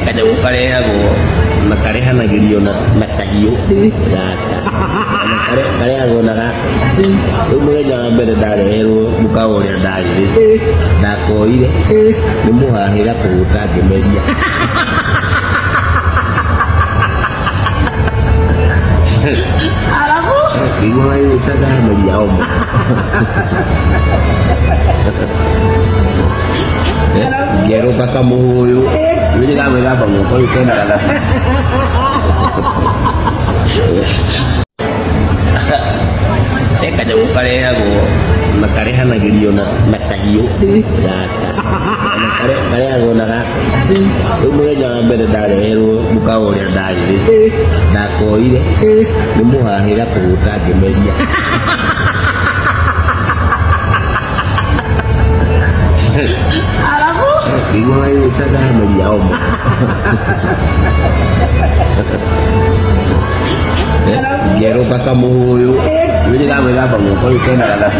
Kanyamũ karehagwo na karehanagĩrio na kahiũ gaka karehagwo na gaka. Rĩu mũthenya wa mbere ndareherwo mũkawa ũrĩa ndarĩ rĩ, ndakoire nĩ mũhahĩra kũhũta ngĩmeria. Kĩigua wayũtaga meria omo. Ngĩerũka kamũhũyũ rĩu nĩngamwĩthamba guoko rĩu kena gathabu. Kanyamũ karehagwo na karehanagĩrio na kahiũ gaka karehagwo na gaka. Rĩu mũthenya wa mbere ndareherwo mũkawa ũrĩa ndarĩ rĩ, ndakoire nĩ mũhahĩra kũhũta ngĩmeria. Kĩigua wayũtaga meria omo. Ngĩerũka kamũhũyũ rĩu nĩngamwĩthamba guoko rĩu kena gathabu.